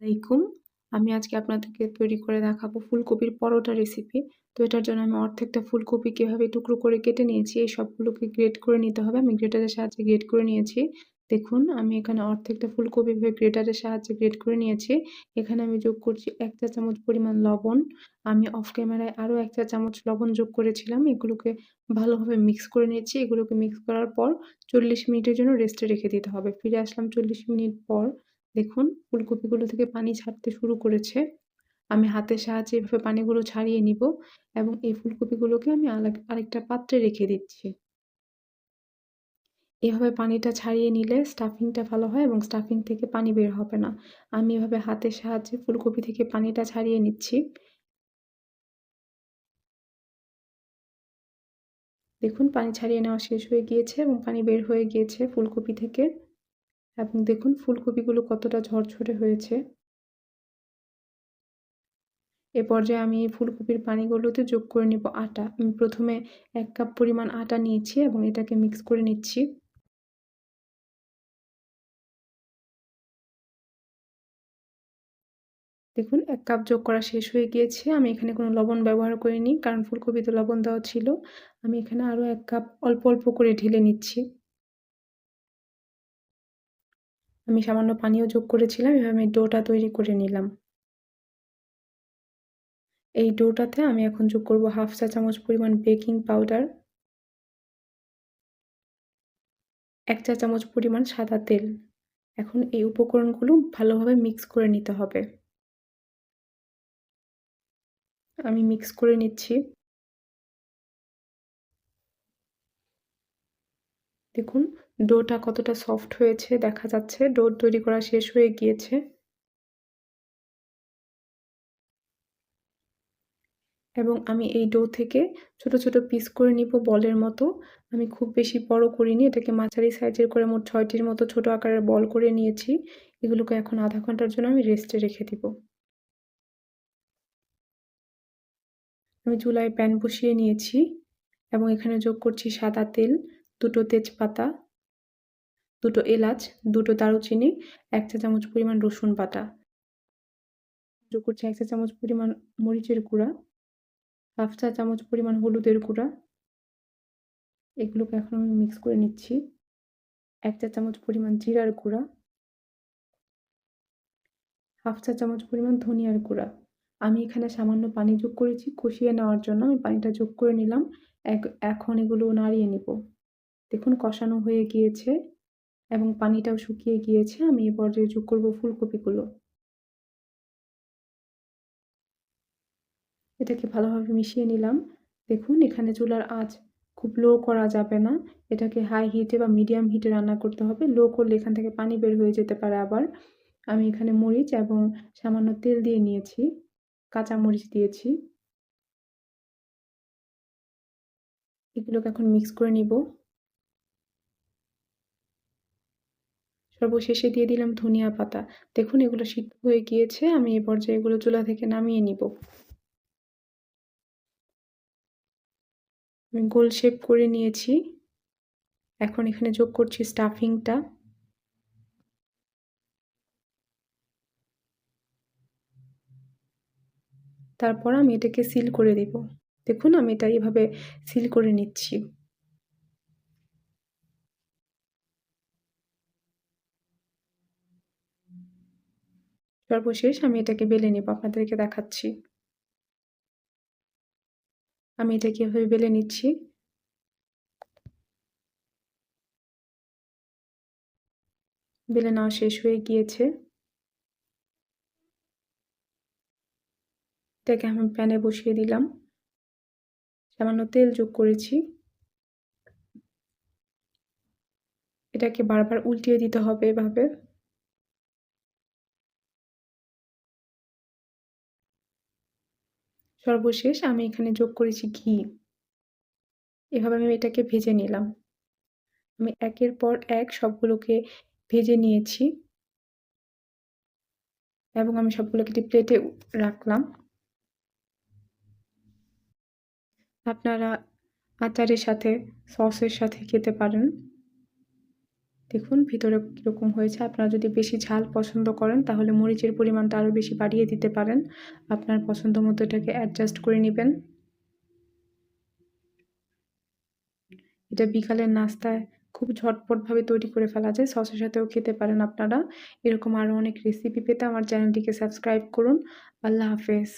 আলাইকুম। আমি আজকে আপনাদেরকে তৈরি করে দেখাবো ফুলকপির পরোটা রেসিপি। তো এটার জন্য আমি অর্ধেকটা ফুলকপি কিভাবে টুকরো করে কেটে নিয়েছি, এই সবগুলোকে গ্রেট করে নিতে হবে। আমি গ্রেটারের সাহায্যে গ্রেট করে নিয়েছি। দেখুন আমি এখানে অর্ধেকটা ফুলকপি এভাবে গ্রেটারের সাহায্যে গ্রেট করে নিয়েছি। এখানে আমি যোগ করছি ১ চা চামচ পরিমাণ লবণ। আমি অফ ক্যামেরায় আরও ১ চা চামচ লবণ যোগ করেছিলাম। এগুলোকে ভালোভাবে মিক্স করে নিয়েছি। এগুলোকে মিক্স করার পর ৪০ মিনিটের জন্য রেস্টে রেখে দিতে হবে। ফিরে আসলাম ৪০ মিনিট পর। দেখুন ফুলকপিগুলো থেকে পানি ছাড়তে শুরু করেছে। আমি হাতের সাহায্যে এভাবে পানিগুলো ছাড়িয়ে নিব এবং এই ফুলকপিগুলোকে আমি আরেকটা পাত্রে রেখে দিচ্ছি। এভাবে পানিটা ছাড়িয়ে নিলে স্টাফিংটা ভালো হয় এবং স্টাফিং থেকে পানি বের হবে না। আমি এভাবে হাতের সাহায্যে ফুলকপি থেকে পানিটা ছাড়িয়ে নিচ্ছি। দেখুন পানি ছাড়িয়ে নেওয়া শেষ হয়ে গিয়েছে এবং পানি বের হয়ে গিয়েছে ফুলকপি থেকে এবং দেখুন ফুলকপিগুলো কতটা ঝরঝরে হয়েছে। এ পর্যায়ে আমি এই ফুলকপির পানিগুলোতে যোগ করে নিব আটা। আমি প্রথমে ১ কাপ পরিমাণ আটা নিয়েছি এবং এটাকে মিক্স করে নিচ্ছি। দেখুন ১ কাপ যোগ করা শেষ হয়ে গিয়েছে। আমি এখানে কোনো লবণ ব্যবহার করিনি কারণ ফুলকপিতে লবণ দেওয়া ছিল। আমি এখানে আরও ১ কাপ অল্প, অল্প করে ঢেলে নিচ্ছি। আমি সামান্য পানিও যোগ করেছিলাম। এভাবে আমি ডোটা তৈরি করে নিলাম। এই ডোটাতে আমি এখন যোগ করব ১/২ চা চামচ পরিমাণ বেকিং পাউডার, ১ চা চামচ পরিমাণ সাদা তেল। এখন এই উপকরণগুলো ভালোভাবে মিক্স করে নিতে হবে। আমি মিক্স করে নিচ্ছি। দেখুন ডোটা কতটা সফট হয়েছে দেখা যাচ্ছে। ডো তৈরি করা শেষ হয়ে গিয়েছে এবং আমি এই ডো থেকে ছোট, ছোট পিস করে নিব বলের মতো। আমি খুব বেশি বড় করিনি। এটাকে মাঝারি সাইজের করে মোট ৬ টির মতো ছোট আকারের বল করে নিয়েছি। এগুলোকে এখন ০.৫ ঘন্টার জন্য আমি রেস্টে রেখে দিব। আমি চুলায় প্যান বসিয়ে নিয়েছি এবং এখানে যোগ করছি সাদা তেল, ২ টো তেজপাতা, ২ টো এলাচ, ২ টো দারুচিনি, ১ চা চামচ পরিমাণ রসুন বাটা। যোগ করছি ১ চা চামচ পরিমাণ মরিচের গুঁড়া, ১/২ চা চামচ পরিমাণ হলুদের গুঁড়া। এগুলোকে এখন আমি মিক্স করে নিচ্ছি। ১ চা চামচ পরিমাণ জিরার গুঁড়া, ১/২ চা চামচ পরিমাণ ধনিয়ার গুঁড়া। আমি এখানে সামান্য পানি যোগ করেছি কষিয়ে নেওয়ার জন্য। আমি পানিটা যোগ করে নিলাম। এখন এগুলো নাড়িয়ে নিব। দেখুন কষানো হয়ে গিয়েছে এবং পানিটাও শুকিয়ে গিয়েছে। আমি এ পর্যায়ে যোগ করব ফুলকপিগুলো। এটাকে ভালোভাবে মিশিয়ে নিলাম। দেখুন এখানে চুলার আঁচ খুব লো করা যাবে না। এটাকে হাই হিটে বা মিডিয়াম হিটে রান্না করতে হবে। লো করলে এখান থেকে পানি বের হয়ে যেতে পারে আবার। আমি এখানে মরিচ এবং সামান্য তেল দিয়ে নিয়েছি। কাঁচা মরিচ দিয়েছি। এগুলোকে এখন মিক্স করে নিব। সর্বশেষে দিয়ে দিলাম ধনিয়া পাতা। দেখুন এগুলো সিদ্ধ হয়ে গিয়েছে। আমি এ পর্যায়ে এগুলো চুলা থেকে নামিয়ে নিব। আমি গোল শেপ করে নিয়েছি। এখন এখানে যোগ করছি স্টাফিংটা। তারপর আমি এটাকে সিল করে দিব। দেখুন আমি এটা এভাবে সিল করে নিচ্ছি। সর্বশেষ আমি এটাকে বেলে নেব। আপনাদেরকে দেখাচ্ছি। আমি এটাকে এভাবে বেলে নিচ্ছি। বেলে নেওয়া শেষ হয়ে গিয়েছে। এটাকে আমি প্যানে বসিয়ে দিলাম। সামান্য তেল যোগ করেছি। এটাকে বারবার উল্টিয়ে দিতে হবে এভাবে। সর্বশেষ আমি এখানে যোগ করেছি ঘি। এভাবে আমি এটাকে ভেজে নিলাম। আমি একের পর এক সবগুলোকে ভেজে নিয়েছি এবং আমি সবগুলোকে একটি প্লেটে রাখলাম। আপনারা আচারের সাথে, সসের সাথে খেতে পারেন। দেখুন ভিতরে কীরকম হয়েছে। আপনারা যদি বেশি ঝাল পছন্দ করেন তাহলে মরিচের পরিমাণটা আরও বেশি বাড়িয়ে দিতে পারেন। আপনার পছন্দ মতো এটাকে অ্যাডজাস্ট করে নিবেন। এটা বিকালের নাস্তায় খুব ঝটপটভাবে তৈরি করে ফেলা যায়। সসের সাথেও খেতে পারেন আপনারা। এরকম আরও অনেক রেসিপি পেতে আমার চ্যানেলটিকে সাবস্ক্রাইব করুন। আল্লাহ হাফেজ।